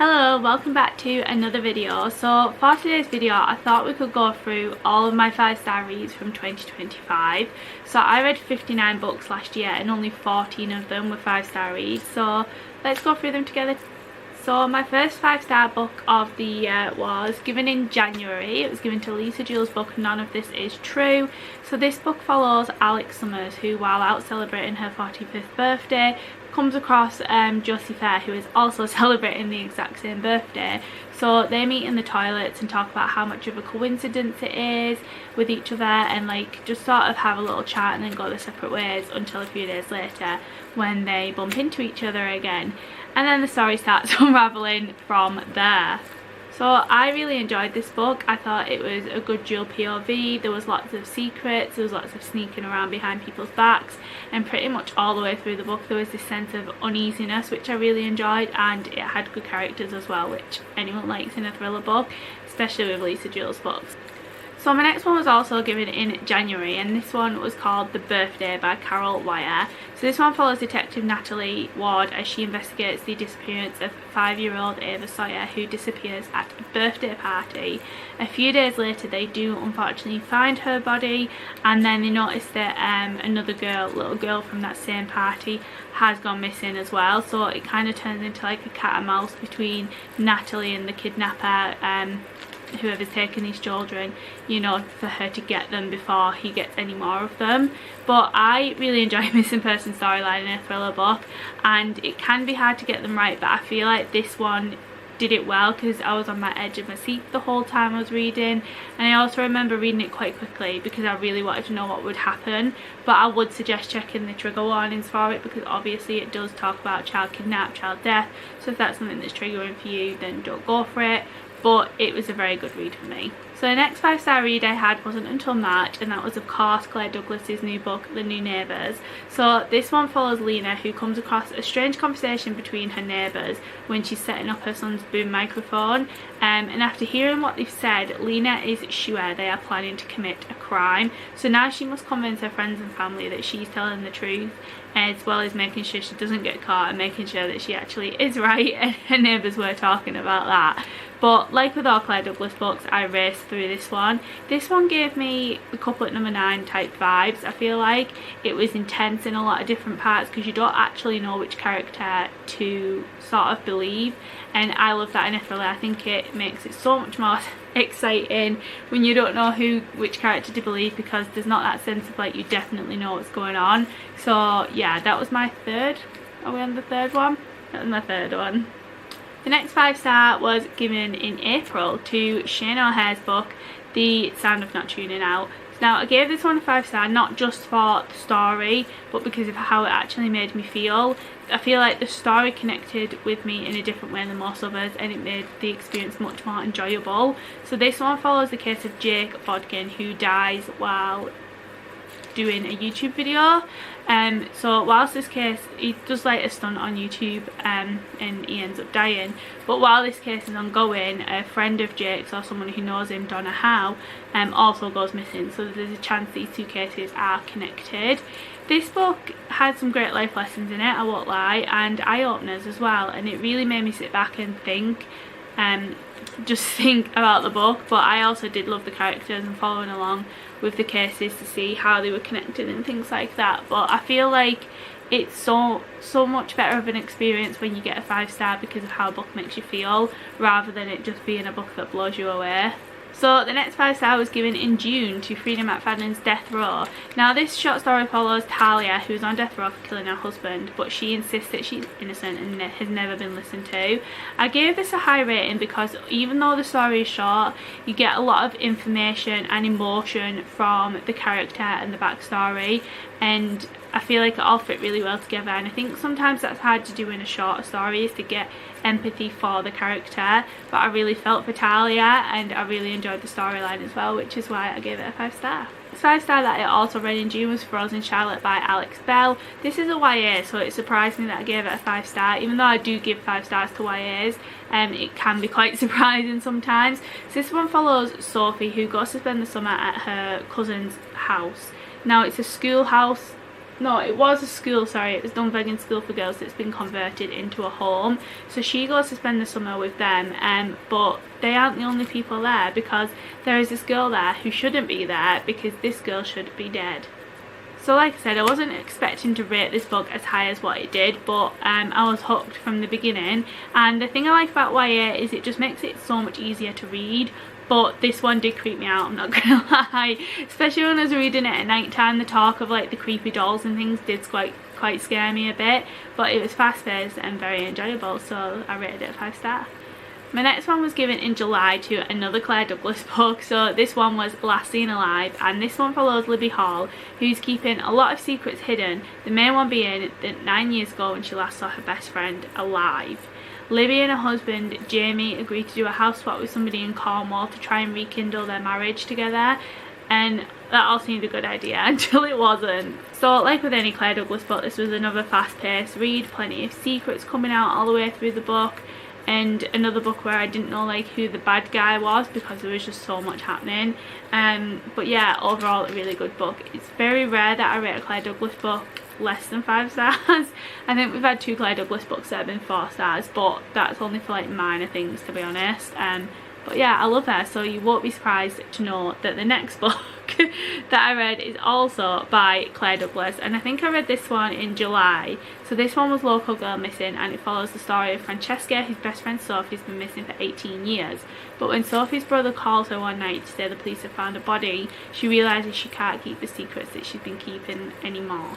Hello, welcome back to another video. So for today's video I thought we could go through all of my 5-star reads from 2025. So I read 59 books last year and only 14 of them were 5-star reads, so let's go through them together. So my first 5-star book of the year was given in January. It was given to Lisa Jewell's book None of This Is True. So this book follows Alex Summers, who while out celebrating her 45th birthday comes across Josie Fair, who is also celebrating the exact same birthday. So they meet in the toilets and talk about how much of a coincidence it is with each other, and like just sort of have a little chat and then go their separate ways until a few days later when they bump into each other again. And then the story starts unraveling from there. So I really enjoyed this book. I thought it was a good dual POV. There was lots of secrets, there was lots of sneaking around behind people's backs, and pretty much all the way through the book there was this sense of uneasiness which I really enjoyed, and it had good characters as well, which anyone likes in a thriller book, especially with Lisa Jewell's books. So my next one was also given in January, and this one was called The Birthday by Carol Wire. So this one follows Detective Natalie Ward as she investigates the disappearance of 5-year-old Ava Sawyer, who disappears at a birthday party. A few days later they do unfortunately find her body, and then they notice that another little girl from that same party has gone missing as well. So it kind of turns into like a cat and mouse between Natalie and the kidnapper, whoever's taking these children, you know, for her to get them before he gets any more of them. But I really enjoy a missing person storyline in a thriller book, and it can be hard to get them right, but I feel like this one did it well because I was on my edge of my seat the whole time I was reading, and I also remember reading it quite quickly because I really wanted to know what would happen. But I would suggest checking the trigger warnings for it, because obviously it does talk about child kidnap, child death, so if that's something that's triggering for you then don't go for it. But it was a very good read for me. So the next 5-star read I had wasn't until March, and that was of course Claire Douglas's new book The New Neighbours. So this one follows Lena, who comes across a strange conversation between her neighbours when she's setting up her son's boom microphone, and after hearing what they've said, Lena is sure they are planning to commit a crime. So now she must convince her friends and family that she's telling the truth, as well as making sure she doesn't get caught and making sure that she actually is right and her neighbours were talking about that. But like with all Claire Douglas books, I raced through this one. This one gave me the Couplet Number 9 type vibes. I feel like it was intense in a lot of different parts because you don't actually know which character to sort of believe, and I love that in a thriller. I think it makes it so much more exciting when you don't know which character to believe, because there's not that sense of like you definitely know what's going on. So yeah, that was my third. Are we on the third one? That was my third one. The next 5-star was given in April to Shane O'Hare's book The Sound of Not Tuning Out. Now I gave this one a 5-star not just for the story, but because of how it actually made me feel. I feel like the story connected with me in a different way than most others, and it made the experience much more enjoyable. So this one follows the case of Jake Bodkin, who dies while doing a YouTube video. So whilst this case, he does like a stunt on YouTube, and he ends up dying, but while this case is ongoing, a friend of Jake's or someone who knows him, Donna Howe, also goes missing. So there's a chance these two cases are connected. This book had some great life lessons in it, I won't lie, and eye-openers as well, and it really made me sit back and think, just think about the book. But I also did love the characters and following along with the cases to see how they were connected and things like that. But I feel like it's so much better of an experience when you get a 5-star because of how a book makes you feel, rather than it just being a book that blows you away. So the next 5-star was given in June to Freida McFadden's Death Row. Now this short story follows Talia, who's on death row for killing her husband, but she insists that she's innocent and has never been listened to. I gave this a high rating because even though the story is short, you get a lot of information and emotion from the character and the backstory, and I feel like it all fit really well together. And I think sometimes that's hard to do in a shorter story, is to get empathy for the character, but I really felt for Talia and I really enjoyed the storyline as well, which is why I gave it a 5-star. The 5-star that I also read in June was Frozen Charlotte by Alex Bell. This is a YA, so it surprised me that I gave it a 5-star. Even though I do give 5 stars to YAs, it can be quite surprising sometimes. So this one follows Sophie, who goes to spend the summer at her cousin's house. Now it's a schoolhouse no, it was a school, sorry, it was Dunvegan School for Girls that's been converted into a home. So she goes to spend the summer with them, but they aren't the only people there, because there is this girl there who shouldn't be there because this girl should be dead. So like I said, I wasn't expecting to rate this book as high as what it did, but I was hooked from the beginning. And the thing I like about YA is it just makes it so much easier to read. But this one did creep me out, I'm not gonna lie. Especially when I was reading it at night time, the talk of like the creepy dolls and things did quite scare me a bit. But it was fast paced and very enjoyable, so I rated it a 5 star. My next one was given in July to another Claire Douglas book. So this one was Last Seen Alive, and this one follows Libby Hall, who's keeping a lot of secrets hidden. The main one being that 9 years ago when she last saw her best friend alive, Libby and her husband Jamie agreed to do a house swap with somebody in Cornwall to try and rekindle their marriage together, and that all seemed a good idea until it wasn't. So like with any Claire Douglas book, this was another fast-paced read, plenty of secrets coming out all the way through the book, and another book where I didn't know like who the bad guy was because there was just so much happening. But yeah, overall a really good book. It's very rare that I rate a Claire Douglas book less than 5 stars. I think we've had 2 Claire Douglas books that have been 4 stars, but that's only for like minor things, to be honest. But yeah, I love her, so you won't be surprised to know that the next book that I read is also by Claire Douglas, and I think I read this one in July. So this one was Local Girl Missing, and it follows the story of Francesca, whose best friend Sophie's been missing for 18 years. But when Sophie's brother calls her one night to say the police have found a body, she realises she can't keep the secrets that she's been keeping anymore.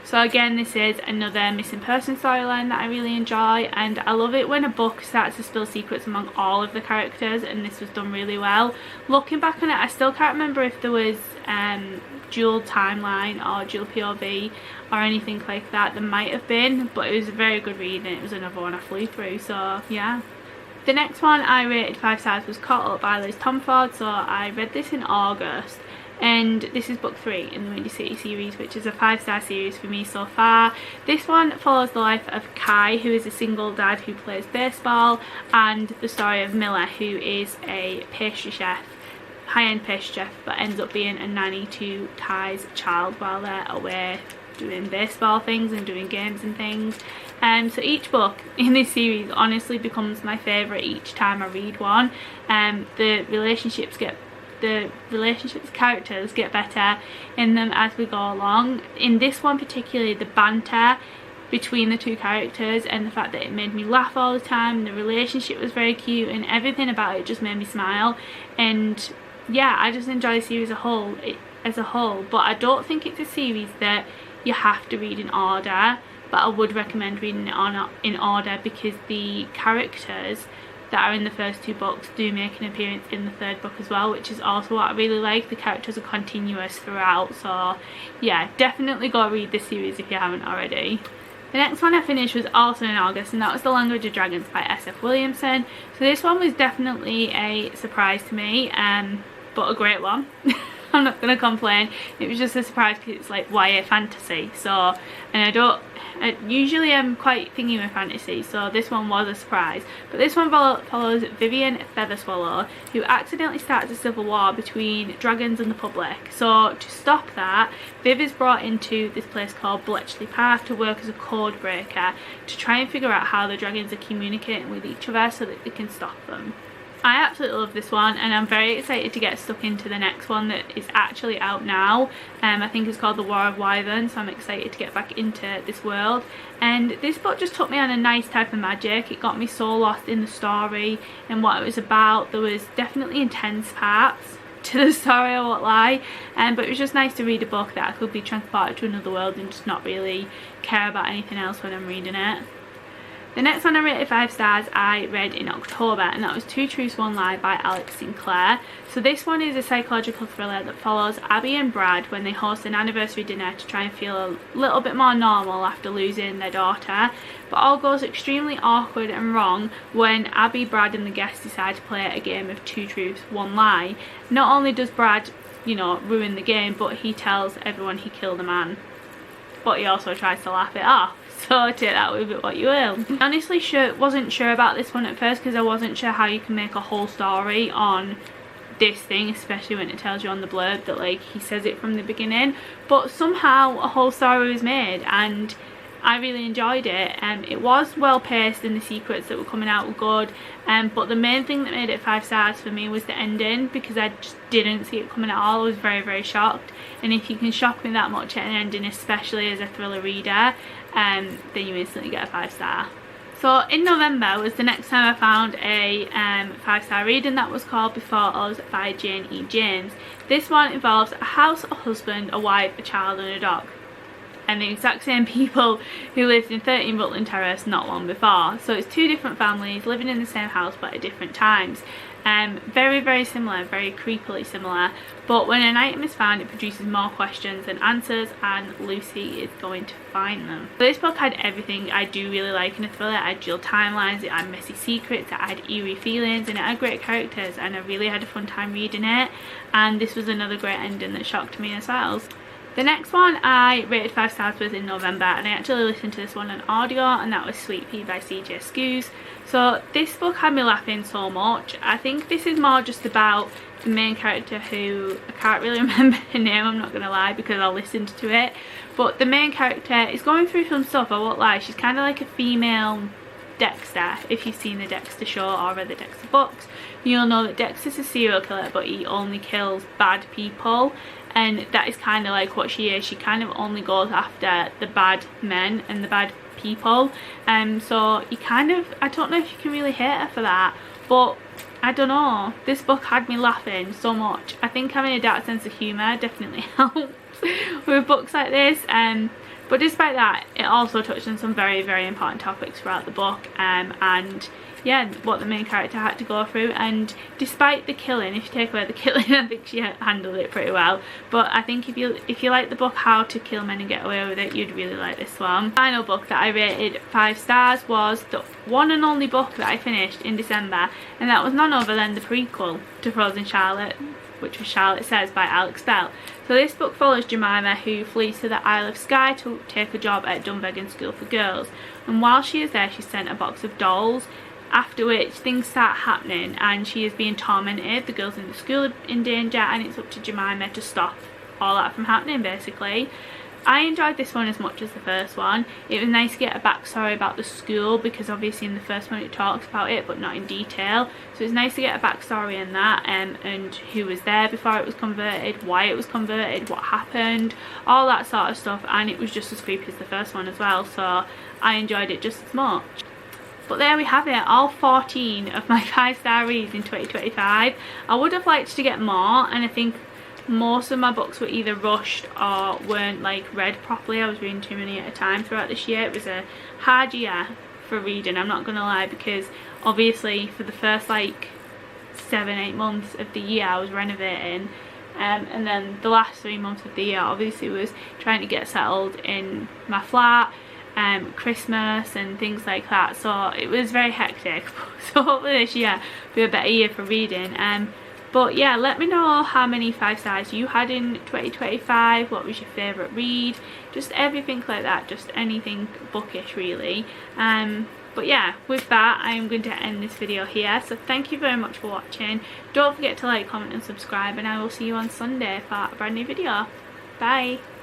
So again, this is another missing person storyline that I really enjoy, and I love it when a book starts to spill secrets among all of the characters, and this was done really well. Looking back on it, I still can't remember if there was dual timeline or dual POV or anything like that. There might have been, but it was a very good read, and it was another one I flew through, so yeah. The next one I rated 5 stars was Caught Up by Liz Tomford, so I read this in August. And this is book 3 in the Windy City series, which is a 5-star series for me so far. This one follows the life of Kai, who is a single dad who plays baseball, and the story of Miller, who is a pastry chef, high-end pastry chef, but ends up being a nanny to Kai's child while they're away doing baseball things and doing games and things. So each book in this series honestly becomes my favourite each time I read one. The characters get better in them as we go along. In this one particularly, the banter between the 2 characters and the fact that it made me laugh all the time, the relationship was very cute, and everything about it just made me smile. And yeah, I just enjoy the series as a whole, but I don't think it's a series that you have to read in order, but I would recommend reading it in order because the characters that are in the first 2 books do make an appearance in the 3rd book as well, which is also what I really like. The characters are continuous throughout, so yeah, definitely go read this series if you haven't already. The next one I finished was also in August, and that was The Language of Dragons by S.F. Williamson. So this one was definitely a surprise to me, but a great one. I'm not going to complain. It was just a surprise because it's like YA fantasy, so, and usually I'm quite thingy with fantasy, so this one was a surprise. But this one follows Vivian Featherswallow, who accidentally starts a civil war between dragons and the public. So to stop that, Viv is brought into this place called Bletchley Park to work as a code breaker to try and figure out how the dragons are communicating with each other so that they can stop them. I absolutely love this one, and I'm very excited to get stuck into the next one that is actually out now. I think it's called The War of Wyvern, so I'm excited to get back into this world. And this book just took me on a nice type of magic. It got me so lost in the story and what it was about. There was definitely intense parts to the story, I won't lie, but it was just nice to read a book that I could be transported to another world and just not really care about anything else when I'm reading it. The next one I rated 5 stars I read in October, and that was Two Truths, One Lie by Alex Sinclair. So this one is a psychological thriller that follows Abby and Brad when they host an anniversary dinner to try and feel a little bit more normal after losing their daughter. But all goes extremely awkward and wrong when Abby, Brad and the guests decide to play a game of Two Truths, One Lie. Not only does Brad, ruin the game, but he tells everyone he killed a man. But he also tries to laugh it off. So take that with it what you will. I honestly wasn't sure about this one at first because I wasn't sure how you can make a whole story on this thing, especially when it tells you on the blurb that like he says it from the beginning, but somehow a whole story was made and I really enjoyed it. It was well paced and the secrets that were coming out were good, but the main thing that made it 5 stars for me was the ending, because I just didn't see it coming at all. I was very, very shocked, and if you can shock me that much at an ending, especially as a thriller reader, then you instantly get a 5 star. So in November was the next time I found a 5-star read, and that was called Before Us by Jane E. James. This one involves a house, a husband, a wife, a child and a dog, and the exact same people who lived in 13 Rutland Terrace not long before. So it's 2 different families living in the same house but at different times. Very, very similar, very creepily similar, but when an item is found it produces more questions than answers, and Lucy is going to find them. So this book had everything I do really like in a thriller. It had dual timelines, it had messy secrets, it had eerie feelings, and it had great characters, and I really had a fun time reading it, and this was another great ending that shocked me as well. The next one I rated 5 stars was in November, and I actually listened to this one on audio, and that was Sweet Pea by CJ Skews. So this book had me laughing so much. I think this is more just about the main character, who I can't really remember her name, I'm not going to lie, because I listened to it. But the main character is going through some stuff, I won't lie. She's kind of like a female Dexter. If you've seen the Dexter show or read the Dexter books, you'll know that Dexter's a serial killer, but he only kills bad people. And that is kind of like what she is. She kind of only goes after the bad men and the bad people. So you kind of, I don't know if you can really hate her for that, but I don't know. This book had me laughing so much. I think having a dark sense of humour definitely helps with books like this. But despite that, it also touched on some very, very important topics throughout the book, and yeah, what the main character had to go through. And despite the killing, if you take away the killing, I think she handled it pretty well. But I think if you like the book How to Kill Men and Get Away with It, you'd really like this one. The final book that I rated 5 stars was the one and only book that I finished in December, and that was none other than the prequel to Frozen Charlotte, which was Charlotte Says by Alex Bell. So this book follows Jemima, who flees to the Isle of Skye to take a job at Dunvegan School for Girls, and while she is there she's sent a box of dolls, after which things start happening and she is being tormented. The girls in the school are in danger, and it's up to Jemima to stop all that from happening basically. I enjoyed this one as much as the first one. It was nice to get a backstory about the school, because obviously in the first one it talks about it but not in detail. So it's nice to get a backstory in that, and who was there before it was converted, why it was converted, what happened, all that sort of stuff. And it was just as creepy as the first one as well, so I enjoyed it just as much. But there we have it, all 14 of my 5-star reads in 2025. I would have liked to get more, and I think most of my books were either rushed or weren't like read properly. I was reading too many at a time throughout this year. It was a hard year for reading, I'm not gonna lie, because obviously for the first like 7-8 months of the year I was renovating, and then the last 3 months of the year obviously was trying to get settled in my flat, Christmas and things like that, so it was very hectic. So hopefully this year will be a better year for reading. But yeah, let me know how many 5 stars you had in 2025, what was your favourite read, just everything like that, just anything bookish really. But yeah, with that I'm going to end this video here, so thank you very much for watching. Don't forget to like, comment and subscribe, and I will see you on Sunday for a brand new video. Bye!